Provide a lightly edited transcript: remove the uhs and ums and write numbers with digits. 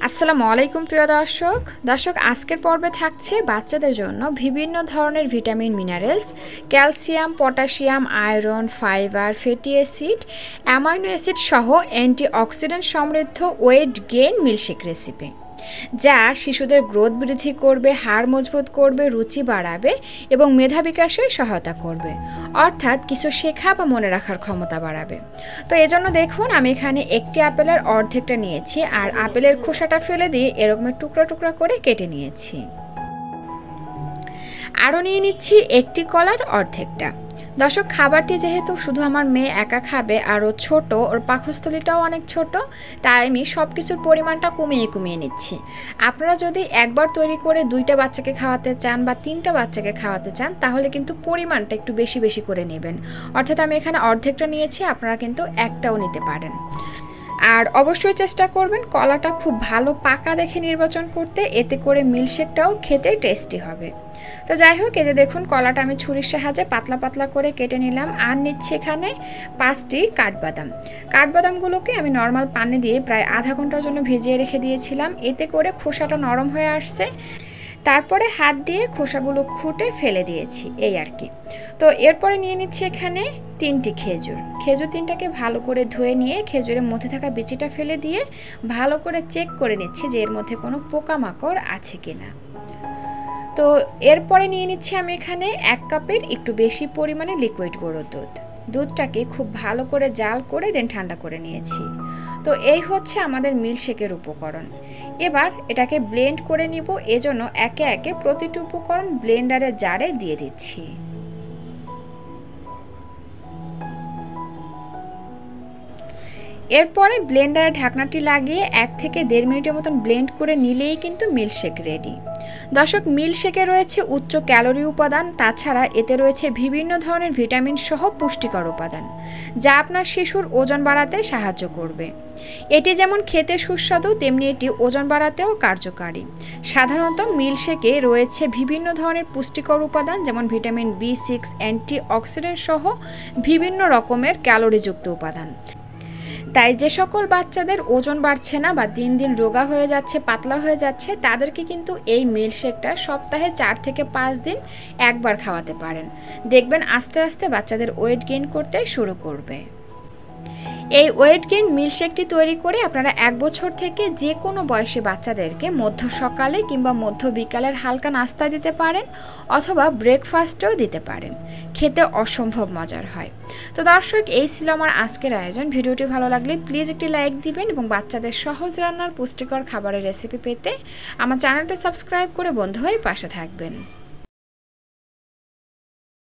আসসালামু আলাইকুম প্রিয় দর্শক আজকের পর্বে থাকছে বাচ্চাদের জন্য বিভিন্ন ধরনের vitamin minerals, calcium, potassium, iron, fibre, fatty acid, amino acid সহ অ্যান্টিঅক্সিডেন্ট সমৃদ্ধ ওয়েট গেইন মিল্কশেক রেসিপি, যা শিশুদের গ্রোথ বৃদ্ধি করবে, হাড় মজবুত করবে, রুচি বাড়াবে এবং মেধা বিকাশে সহায়তা করবে, অর্থাৎ কিছু শেখা বা মনে রাখার ক্ষমতা বাড়াবে। তো এজন্য দেখুন, আমি এখানে একটি আপেলের অর্ধেকটা নিয়েছি আর আপেলের খোসাটা ফেলে দিয়ে এরকম টুকরা টুকরা করে কেটে নিয়েছি। আরও নিয়ে নিচ্ছি একটি কলার অর্ধেকটা। দর্শক, খাবারটি যেহেতু শুধু আমার মেয়ে একা খাবে আর ও ছোটো, ওর পাকস্থলীটাও অনেক ছোট, তাই আমি সব কিছুর পরিমাণটা কমিয়ে নিচ্ছি। আপনারা যদি একবার তৈরি করে 2টা বাচ্চাকে খাওয়াতে চান বা 3টা বাচ্চাকে খাওয়াতে চান, তাহলে কিন্তু পরিমাণটা একটু বেশি করে নেবেন। অর্থাৎ আমি এখানে অর্ধেকটা নিয়েছি, আপনারা কিন্তু একটাও নিতে পারেন। আর অবশ্যই চেষ্টা করবেন কলাটা খুব ভালো পাকা দেখে নির্বাচন করতে, এতে করে মিল্কশেকটাও খেতে টেস্টি হবে। তো যাই হোক, এই যে দেখুন, কলাটা আমি ছুরির সাহায্যে পাতলা পাতলা করে কেটে নিলাম। আর নিচ্ছি এখানে 5টি কাঠবাদাম। কাঠবাদামগুলোকে আমি নর্মাল পানি দিয়ে প্রায় আধা ঘন্টার জন্য ভিজিয়ে রেখে দিয়েছিলাম, এতে করে খোসাটা নরম হয়ে আসছে। তারপরে হাত দিয়ে খোসাগুলো খুঁটে ফেলে দিয়েছি, এই আর কি। তো এরপরে নিয়ে নিচ্ছি এখানে 3টি খেজুর। খেজুর 3টাকে ভালো করে ধুয়ে নিয়ে খেজুরের মধ্যে থাকা বিচিটা ফেলে দিয়ে ভালো করে চেক করে নিচ্ছি যে এর মধ্যে কোনো পোকামাকড় আছে কিনা। তো এরপরে নিয়ে নিচ্ছি আমি এখানে 1 কাপের একটু বেশি পরিমাণে লিকুইড গরুর দুধ। দুধটাকে খুব ভালো করে জাল করে দেন ঠান্ডা করে নিয়েছি। তো এই হচ্ছে আমাদের মিল্কশেকের উপকরণ। এবার এটাকে ব্লেন্ড করে নিব, এজন্য একে একে প্রতিটি উপকরণ ব্লেন্ডারের জারে দিয়ে দিচ্ছি। এরপরে ব্লেন্ডারে ঢাকনাটি লাগিয়ে 1 থেকে 1.5 মিনিটের মতন ব্লেন্ড করে নিলেই কিন্তু মিল্কশেক রেডি। দর্শক, মিল্কশেকে রয়েছে উচ্চ ক্যালোরি উপাদান, তাছাড়া এতে রয়েছে বিভিন্ন ধরনের ভিটামিন সহ পুষ্টিকর উপাদান, যা আপনার শিশুর ওজন বাড়াতে সাহায্য করবে। এটি যেমন খেতে সুস্বাদু, তেমনি এটি ওজন বাড়াতেও কার্যকারী। সাধারণত মিল্কশেকে রয়েছে বিভিন্ন ধরনের পুষ্টিকর উপাদান, যেমন ভিটামিন B6, অ্যান্টিঅক্সিডেন্ট সহ বিভিন্ন রকমের ক্যালোরিযুক্ত উপাদান। তাই যে সকল বাচ্চাদের ওজন বাড়ছে না বা দিন দিন রোগা হয়ে যাচ্ছে, পাতলা হয়ে যাচ্ছে, তাদেরকে কিন্তু এই মিল্কশেকটা সপ্তাহে 4 থেকে 5 দিন একবার খাওয়াতে পারেন। দেখবেন আস্তে আস্তে বাচ্চাদের ওয়েট গেইন করতে শুরু করবে। এই ওয়েট গেইন মিল্কশেকটি তৈরি করে আপনারা 1 বছর থেকে যে কোনো বয়সী বাচ্চাদেরকে মধ্য সকালে কিংবা মধ্য বিকালের হালকা নাস্তা দিতে পারেন, অথবা ব্রেকফাস্টেও দিতে পারেন। খেতে অসম্ভব মজার হয়। তো দর্শক, এই ছিল আমার আজকের আয়োজন। ভিডিওটি ভালো লাগলে প্লিজ একটি লাইক দিবেন এবং বাচ্চাদের সহজ রান্নার পুষ্টিকর খাবারের রেসিপি পেতে আমার চ্যানেলটি সাবস্ক্রাইব করে বন্ধু হয়ে পাশে থাকবেন।